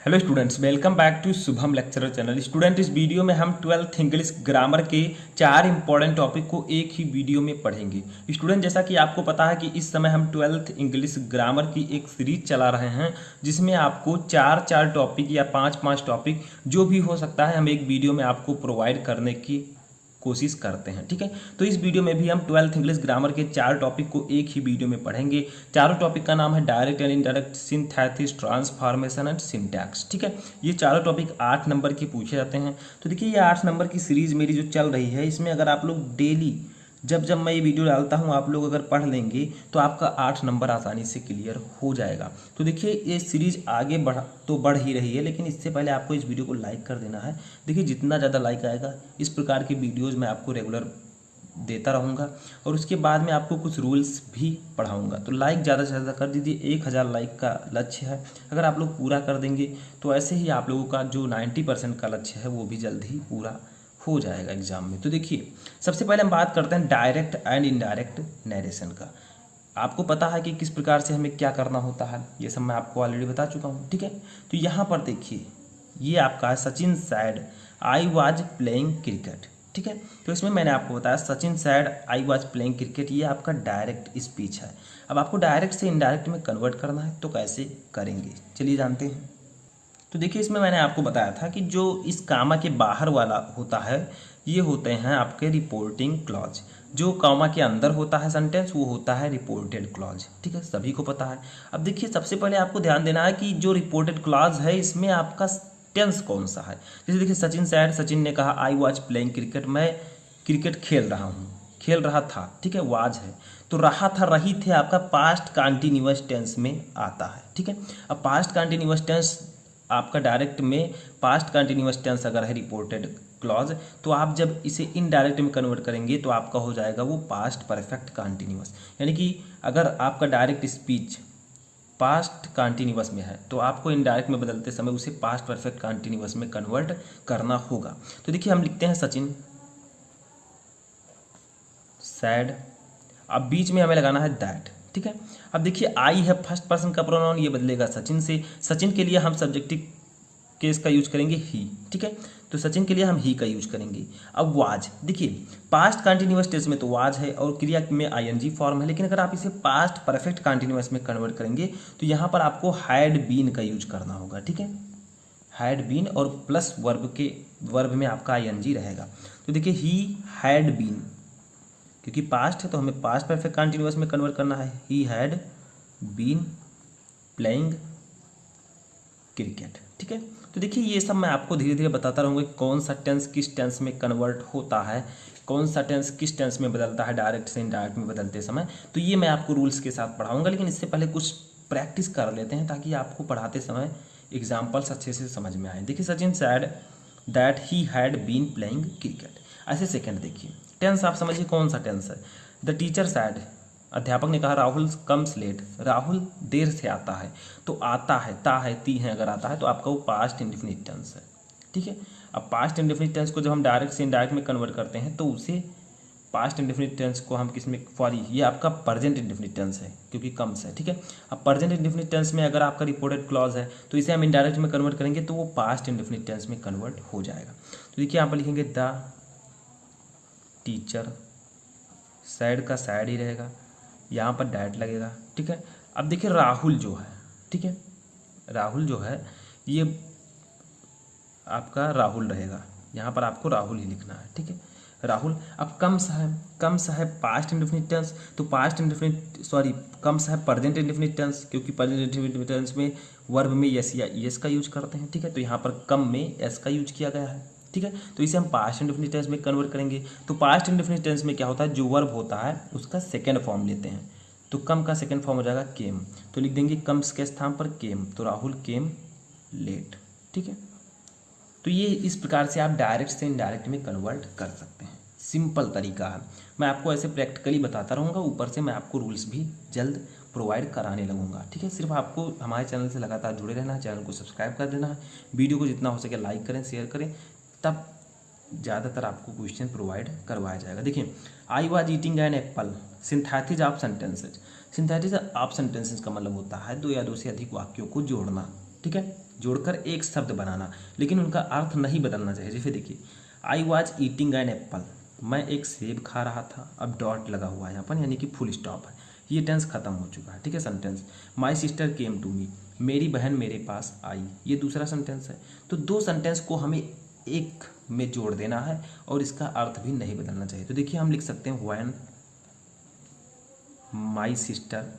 Hello students, welcome back to Shubham lecturer channel. Student, इस वीडियो में हम 12th इंग्लिश ग्रामर के 4 इंपॉर्टेंट टॉपिक को एक ही वीडियो में पढ़ेंगे। स्टूडेंट, जैसा कि आपको पता है कि इस समय हम 12th इंग्लिश ग्रामर की एक सीरीज चला रहे हैं जिसमें आपको चार चार टॉपिक या पांच पांच टॉपिक जो भी हो सकता है हम एक वीडियो में आपको प्रोवाइड करने की कोशिश करते हैं। ठीक है, तो इस वीडियो में भी हम 12th इंग्लिश ग्रामर के 4 टॉपिक को एक ही वीडियो में पढ़ेंगे। चारों टॉपिक का नाम है direct and indirect, synthesis, transformation and syntax. ठीक है, ये चारों टॉपिक 8 नंबर के पूछे जाते हैं। तो देखिए, ये 8 नंबर की सीरीज मेरी जो चल रही है, इसमें अगर आप लोग डेली जब जब मैं ये वीडियो डालता हूँ आप लोग अगर पढ़ लेंगे तो आपका 8 नंबर आसानी से क्लियर हो जाएगा। तो देखिए, ये सीरीज आगे बढ़ ही रही है, लेकिन इससे पहले आपको इस वीडियो को लाइक कर देना है। देखिए, जितना ज़्यादा लाइक आएगा इस प्रकार की वीडियोज़ मैं आपको रेगुलर देता रहूँगा और उसके बाद में आपको कुछ रूल्स भी पढ़ाऊँगा। तो लाइक ज़्यादा से ज़्यादा कर दीजिए। 1000 लाइक का लक्ष्य है, अगर आप लोग पूरा कर देंगे तो ऐसे ही आप लोगों का जो 90% का लक्ष्य है वो भी जल्द ही पूरा हो जाएगा एग्जाम में। तो देखिए, सबसे पहले हम बात करते हैं डायरेक्ट एंड इनडायरेक्ट नरेशन का। आपको पता है कि किस प्रकार से हमें क्या करना होता है, ये सब मैं आपको ऑलरेडी बता चुका हूँ। ठीक है, तो यहाँ पर देखिए, ये आपका है Sachin sad I was playing cricket. ठीक है, तो इसमें मैंने आपको बताया Sachin sad I was playing cricket, ये आपका डायरेक्ट स्पीच है। अब आपको डायरेक्ट से इनडायरेक्ट में कन्वर्ट करना है, तो कैसे करेंगे चलिए जानते हैं। तो देखिए, इसमें मैंने आपको बताया था कि जो इस कामा के बाहर वाला होता है ये होते हैं आपके रिपोर्टिंग क्लॉज। जो कामा के अंदर होता है सेंटेंस वो होता है रिपोर्टेड क्लॉज। ठीक है, सभी को पता है। अब देखिए, सबसे पहले आपको ध्यान देना है कि जो रिपोर्टेड क्लॉज है इसमें आपका टेंस कौन सा है। जैसे देखिए, सचिन सैड, सचिन ने कहा आई वॉज प्लेइंग क्रिकेट, मैं क्रिकेट खेल रहा हूँ, खेल रहा था। ठीक है, वाज है तो रहा था, रही थे आपका पास्ट कंटिन्यूअस टेंस में आता है। ठीक है, अब पास्ट कंटिन्यूअस टेंस आपका डायरेक्ट में पास्ट कंटिन्यूअस टेंस अगर है रिपोर्टेड क्लॉज, तो आप जब इसे इनडायरेक्ट में कन्वर्ट करेंगे तो आपका हो जाएगा वो पास्ट परफेक्ट कंटिन्यूअस। यानी कि अगर आपका डायरेक्ट स्पीच पास्ट कंटिन्यूअस में है तो आपको इनडायरेक्ट में बदलते समय उसे पास्ट परफेक्ट कंटिन्यूअस में कन्वर्ट करना होगा। तो देखिए, हम लिखते हैं सचिन सैड, अब बीच में हमें लगाना है दैट। ठीक है, अब देखिए, आई है फर्स्ट पर्सन का प्रोनाउन, ये बदलेगा सचिन से। सचिन के लिए हम सब्जेक्टिव केस का यूज करेंगे ही। ठीक है, तो सचिन के लिए हम ही का यूज करेंगे। अब वाज, देखिए पास्ट कंटिन्यूअस टेंस में तो वाज है और क्रिया में आईएनजी फॉर्म है, लेकिन अगर आप इसे पास्ट परफेक्ट कंटिन्यूअस में कन्वर्ट करेंगे तो यहाँ पर आपको हैड बीन का यूज करना होगा। ठीक है, हैड बीन और प्लस वर्ब में आपका आईएनजी रहेगा। तो देखिए, ही हैड बीन, क्योंकि पास्ट है तो हमें पास्ट परफेक्ट कंटिन्यूअस में कन्वर्ट करना है। He had been playing cricket. ठीक है, तो देखिए, ये सब मैं आपको धीरे धीरे बताता रहूँगा कि कौन सा टेंस किस टेंस में कन्वर्ट होता है, कौन सा टेंस किस टेंस में बदलता है डायरेक्ट से इनडायरेक्ट में बदलते समय। तो ये मैं आपको रूल्स के साथ पढ़ाऊँगा, लेकिन इससे पहले कुछ प्रैक्टिस कर लेते हैं ताकि आपको पढ़ाते समय एग्जाम्पल्स अच्छे से समझ में आए। देखिए, Sachin said that he had been playing cricket. ऐसे सेकेंड देखिए, टेंस आप समझिए कौन सा टेंस है। द टीचर सैड, अध्यापक ने कहा राहुल कम्स लेट, राहुल देर से आता है। तो आता है, ता है, ती है अगर आता है तो आपका वो पास्ट इंडेफिनिट टेंस है। ठीक है, अब पास्ट इंडेफिनिट टेंस को जब हम डायरेक्ट से इनडायरेक्ट में कन्वर्ट करते हैं तो उसे पास्ट इंडेफिनिट टेंस को हम किस में, सॉरी ये आपका प्रेजेंट इंडेफिनिट टेंस है क्योंकि कम्स है। ठीक है, अब प्रेजेंट इंडेफिनिट टेंस में अगर आपका रिपोर्टेड क्लॉज है तो इसे हम इनडायरेक्ट में कन्वर्ट करेंगे तो वो पास्ट इंडेफिनिट टेंस में कन्वर्ट हो जाएगा। तो देखिए, यहाँ पर लिखेंगे द टीचर, सैड का सैड ही रहेगा, यहाँ पर डैट लगेगा। ठीक है, अब देखिए राहुल जो है, ठीक है, राहुल जो है ये आपका राहुल रहेगा, यहाँ पर आपको राहुल ही लिखना है। ठीक है, राहुल। अब कम्स है, कम्स है पास्ट इंडेफिनिट टेंस, तो पास्ट इंडेफिनिट सॉरी कम्स है प्रेजेंट इंडेफिनिट टेंस, क्योंकि प्रेजेंट इंडेफिनिट टेंस में वर्ब में यस या यस का यूज करते हैं। ठीक है, तो यहाँ पर कम में एस का यूज किया गया है। ठीक है, तो इसे हम पास्ट इंडेफिनिट टेंस में कन्वर्ट करेंगे। तो पास्ट इंडेफिनिट टेंस में क्या होता है, जो वर्ब होता है उसका सेकेंड फॉर्म लेते हैं। तो कम का सेकेंड फॉर्म हो जाएगा केम, तो लिख देंगे कम्स के स्थान पर केम, तो राहुल केम लेट। ठीक है, तो ये इस प्रकार से आप डायरेक्ट से इनडायरेक्ट में कन्वर्ट कर सकते हैं। सिंपल तरीका है, मैं आपको ऐसे प्रैक्टिकली बताता रहूँगा, ऊपर से मैं आपको रूल्स भी जल्द प्रोवाइड कराने लगूंगा। ठीक है, सिर्फ आपको हमारे चैनल से लगातार जुड़े रहना है, चैनल को सब्सक्राइब कर देना है, वीडियो को जितना हो सके लाइक करें, शेयर करें, तब ज़्यादातर आपको क्वेश्चन प्रोवाइड करवाया जाएगा। देखिए, I was eating an Apple, synthesis of sentences. Synthesis of sentences का मतलब होता है दो या दो से अधिक वाक्यों को जोड़ना। ठीक है, जोड़कर एक शब्द बनाना, लेकिन उनका अर्थ नहीं बदलना चाहिए। जैसे देखिए, आई वॉज ईटिंग एन एप्पल, मैं एक सेब खा रहा था। अब डॉट लगा हुआ है यहाँ पर, यानी कि फुल स्टॉप है। ये टेंस खत्म हो चुका है, ठीक है। Sentence my sister came to me, मेरी बहन मेरे पास आई, ये दूसरा सेंटेंस है। तो दो सेंटेंस को हमें एक में जोड़ देना है और इसका अर्थ भी नहीं बदलना चाहिए। तो देखिए हम लिख सकते हैं when my sister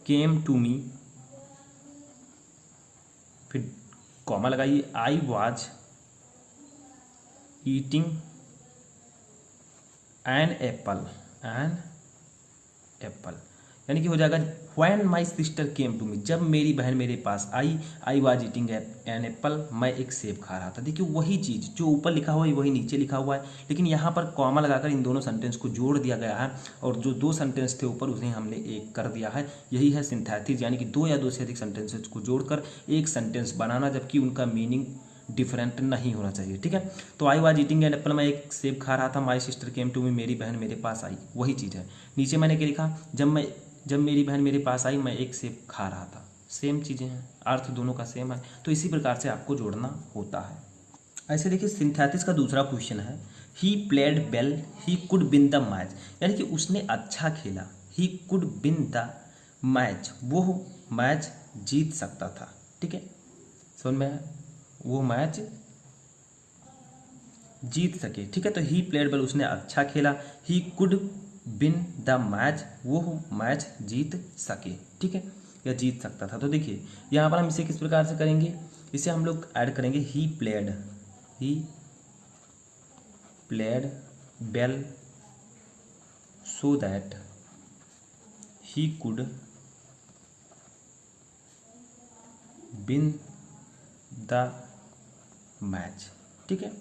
came to me, फिर कॉमा लगाइए, I was eating an apple, यानी कि हो जाएगा when my sister came to me, जब मेरी बहन मेरे पास आई, I was eating an apple, मैं एक सेब खा रहा था। देखिए वही चीज़ जो ऊपर लिखा हुआ है वही नीचे लिखा हुआ है, लेकिन यहाँ पर कॉमा लगाकर इन दोनों सेंटेंस को जोड़ दिया गया है और जो दो सेंटेंस थे ऊपर उन्हें हमने एक कर दिया है। यही है सिंथेसिस, यानी कि दो या दो से अधिक सेंटेंसेस को जोड़कर एक सेंटेंस बनाना, जबकि उनका मीनिंग डिफरेंट नहीं होना चाहिए, ठीक है। तो आई वॉज ईटिंग एन एप्पल, मैं एक सेब खा रहा था। माई सिस्टर केम टू मी, मेरी बहन मेरे पास आई, वही चीज़ है। नीचे मैंने क्या लिखा, जब मेरी बहन मेरे पास आई मैं एक सेब खा रहा था। सेम चीज़ें हैं, अर्थ दोनों का सेम है, तो इसी प्रकार से आपको जोड़ना होता है। ऐसे देखिए सिंथेसिस का दूसरा क्वेश्चन है, he played well he could win the match, यानी कि उसने अच्छा खेला, he could win the match, वो मैच जीत सकता था, ठीक है। समझ में, वो मैच जीत सके, ठीक है। तो ही प्लेड वेल, उसने अच्छा खेला, he could win the match, वो मैच जीत सके, ठीक है, या जीत सकता था। तो देखिए यहाँ पर हम इसे किस प्रकार से करेंगे, इसे हम लोग ऐड करेंगे, he played well so that he could win the match, ठीक है।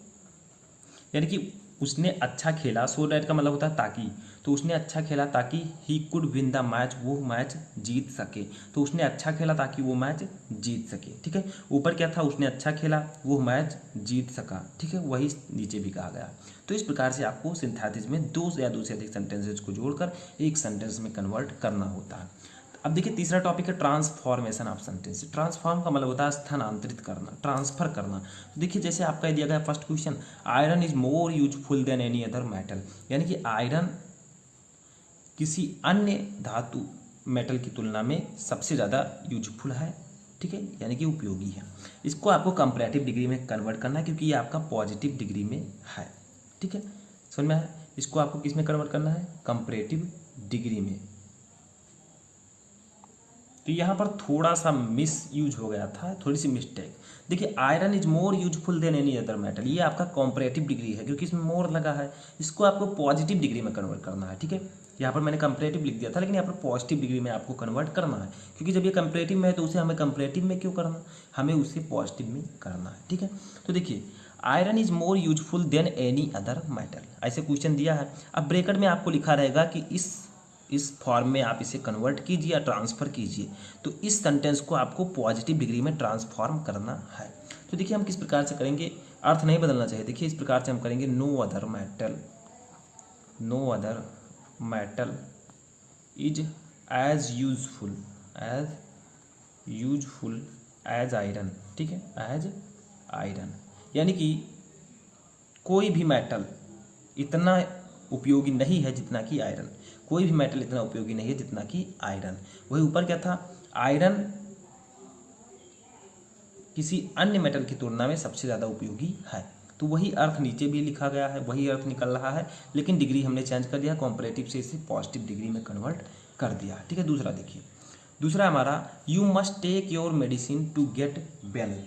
यानी कि उसने अच्छा खेला, सो डैट का मतलब होता है ताकि, तो उसने अच्छा खेला ताकि he could win the match, वो मैच जीत सके। तो उसने अच्छा खेला ताकि वो मैच जीत सके, ठीक है। ऊपर क्या था, उसने अच्छा खेला वो मैच जीत सका, ठीक है, वही नीचे भी कहा गया। तो इस प्रकार से आपको सिंथेसिस में दो या दो से अधिक सेंटेंसेज को जोड़कर एक सेंटेंस में कन्वर्ट करना होता है। अब देखिए तीसरा टॉपिक है ट्रांसफॉर्मेशन ऑफ सेंटेंस। ट्रांसफॉर्म का मतलब होता है स्थानांतरित करना, ट्रांसफर करना। तो देखिए जैसे आपका दिया गया first question, iron is more useful than any other metal, यानी कि आयरन किसी अन्य धातु मेटल की तुलना में सबसे ज़्यादा यूजफुल है, ठीक है, यानी कि उपयोगी है। इसको आपको कंपैरेटिव डिग्री में कन्वर्ट करना है, क्योंकि ये आपका पॉजिटिव डिग्री में है, ठीक है, समझ में है। इसको आपको किस में कन्वर्ट करना है, कंपैरेटिव डिग्री में। तो यहाँ पर थोड़ा सा मिस यूज हो गया था, थोड़ी सी मिस्टेक। देखिए iron is more useful than any other metal, ये आपका कॉम्परेटिव डिग्री है क्योंकि इसमें मोर लगा है। इसको आपको पॉजिटिव डिग्री में कन्वर्ट करना है, ठीक है। यहाँ पर मैंने कंपरेटिव लिख दिया था, लेकिन यहाँ पर पॉजिटिव डिग्री में आपको कन्वर्ट करना है, क्योंकि जब ये कंपरेटिव में है तो उसे हमें कंपरेटिव में क्यों करना, हमें उसे पॉजिटिव में करना है, ठीक है। तो देखिए iron is more useful than any other metal, ऐसे क्वेश्चन दिया है। अब ब्रैकेट में आपको लिखा रहेगा कि इस फॉर्म में आप इसे कन्वर्ट कीजिए या ट्रांसफ़र कीजिए। तो इस सेंटेंस को आपको पॉजिटिव डिग्री में ट्रांसफॉर्म करना है। तो देखिए हम किस प्रकार से करेंगे, अर्थ नहीं बदलना चाहिए। देखिए इस प्रकार से हम करेंगे, no other metal is as useful as iron, ठीक है, एज आयरन, यानी कि कोई भी मेटल इतना उपयोगी नहीं है जितना कि आयरन, कोई भी मेटल इतना उपयोगी नहीं है जितना कि आयरन। वही ऊपर क्या था, आयरन किसी अन्य मेटल की तुलना में सबसे ज़्यादा उपयोगी है। तो वही अर्थ नीचे भी लिखा गया है, वही अर्थ निकल रहा है, लेकिन डिग्री हमने चेंज कर दिया, कॉम्परेटिव से इसे पॉजिटिव डिग्री में कन्वर्ट कर दिया, ठीक है। दूसरा देखिए, दूसरा हमारा, you must take your medicine to get well,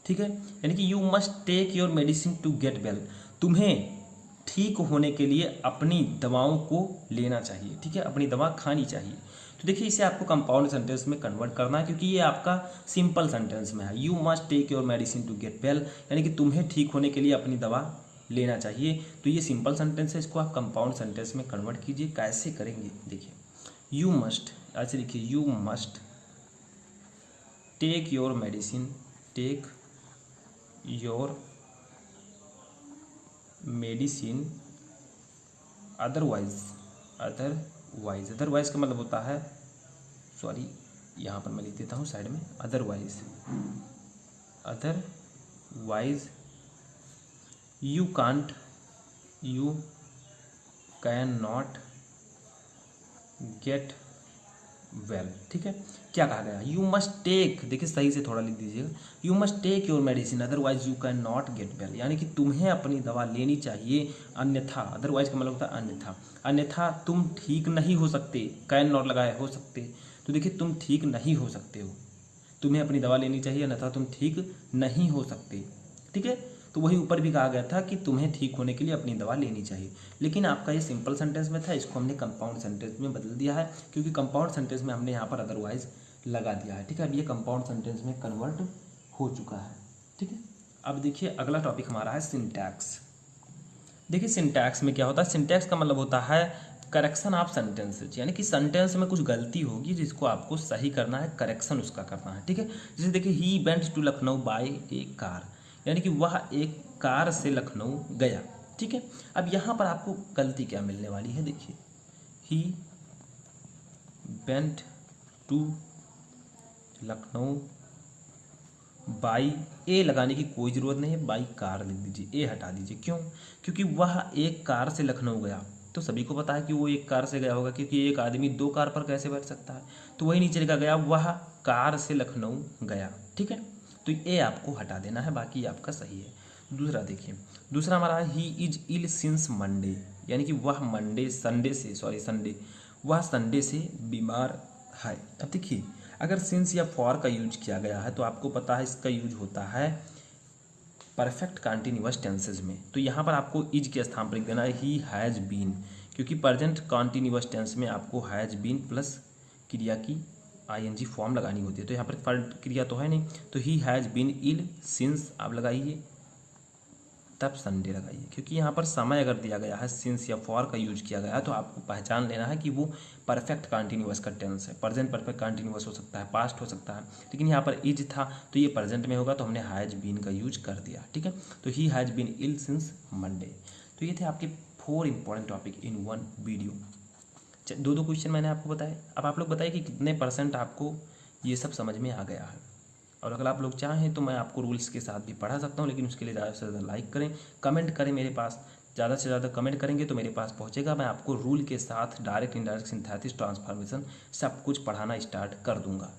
ठीक है, यानी कि you must take your medicine to get well, तुम्हें ठीक होने के लिए अपनी दवाओं को लेना चाहिए, ठीक है, अपनी दवा खानी चाहिए। तो देखिए इसे आपको कंपाउंड सेंटेंस में कन्वर्ट करना है, क्योंकि ये आपका सिंपल सेंटेंस में है। You must take your medicine to get well, यानी कि तुम्हें ठीक होने के लिए अपनी दवा लेना चाहिए। तो ये सिंपल सेंटेंस है, इसको आप कंपाउंड सेंटेंस में कन्वर्ट कीजिए। कैसे करेंगे देखिए, यू मस्ट, ऐसे लिखिए, you must take your medicine, take your medicine otherwise का मतलब होता है सॉरी यहाँ पर मैं लिख देता हूँ साइड में, otherwise you can not get well. ठीक है, क्या कहा गया, यू मस्ट टेक, देखिए सही से थोड़ा लिख दीजिएगा, you must take your medicine otherwise you can not get well, यानी कि तुम्हें अपनी दवा लेनी चाहिए अन्यथा, अदरवाइज का मतलब होता है अन्यथा तुम ठीक नहीं हो सकते। कैन नॉट लगाए हो सकते, तो देखिए तुम ठीक नहीं हो सकते हो, तुम्हें अपनी दवा लेनी चाहिए अन्यथा तुम ठीक नहीं हो सकते। ठीक है, तो वही ऊपर भी कहा गया था कि तुम्हें ठीक होने के लिए अपनी दवा लेनी चाहिए, लेकिन आपका ये सिंपल सेंटेंस में था, इसको हमने कंपाउंड सेंटेंस में बदल दिया है, क्योंकि कंपाउंड सेंटेंस में हमने यहाँ पर अदरवाइज लगा दिया है। ठीक है, अब ये कंपाउंड सेंटेंस में कन्वर्ट हो चुका है। ठीक है, अब देखिए अगला टॉपिक हमारा है सिंटैक्स। देखिए सिंटैक्स में क्या होता है, सिंटैक्स का मतलब होता है करेक्शन ऑफ सेंटेंसेज, यानी कि सेंटेंस में कुछ गलती होगी जिसको आपको सही करना है, करेक्शन उसका करना है। ठीक है, जैसे देखिए he went to Lucknow by a car, यानी कि वह एक कार से लखनऊ गया। ठीक है, अब यहाँ पर आपको गलती क्या मिलने वाली है, देखिए ही वेंट टू लखनऊ बाई, ए लगाने की कोई ज़रूरत नहीं है, बाई कार लिख दीजिए, ए हटा दीजिए। क्यों, क्योंकि वह एक कार से लखनऊ गया, तो सभी को पता है कि वो एक कार से गया होगा, क्योंकि एक आदमी दो कार पर कैसे बैठ सकता है, तो वही नीचे लिखा गया वह कार से लखनऊ गया। ठीक है, तो ए आपको हटा देना है, बाकी आपका सही है। दूसरा देखिए, दूसरा हमारा है he is ill since Monday, यानी कि वह संडे वह संडे से बीमार है। अब देखिए अगर सिंस या फॉर का यूज किया गया है तो आपको पता है इसका यूज होता है परफेक्ट कंटिन्यूअस टेंसेज में, तो यहाँ पर आपको इज के स्थान पर लिख देना है ही हैज़ बीन, क्योंकि प्रेजेंट कंटिन्यूअस टेंस में आपको हैज़ बीन प्लस क्रिया की आईएनजी फॉर्म लगानी होती है, तो यहाँ पर क्रिया तो है नहीं, तो he has been ill since आप लगाइए, तब संडे लगाइए, क्योंकि यहाँ पर समय अगर दिया गया है सिंस या फॉर का यूज किया गया है तो आपको पहचान लेना है कि वो परफेक्ट कंटिन्यूअस का टेंस है। प्रेजेंट परफेक्ट कंटिन्यूअस हो सकता है, पास्ट हो सकता है, लेकिन यहाँ पर इज था तो ये प्रेजेंट में होगा, तो हमने हैज बीन का यूज कर दिया। ठीक है, तो he has been ill since Monday. तो ये थे आपके 4 important topic in 1 video. 2 question मैंने आपको बताए, अब आप लोग बताइए कि कितने % आपको ये सब समझ में आ गया है। और अगर आप लोग चाहें तो मैं आपको रूल्स के साथ भी पढ़ा सकता हूं, लेकिन उसके लिए ज़्यादा से ज़्यादा लाइक करें, कमेंट करें, मेरे पास ज़्यादा से ज़्यादा कमेंट करेंगे तो मेरे पास पहुंचेगा, मैं आपको रूल के साथ डायरेक्ट इनडायरेक्ट सिंथेसिस ट्रांसफॉर्मेशन सब कुछ पढ़ाना स्टार्ट कर दूंगा।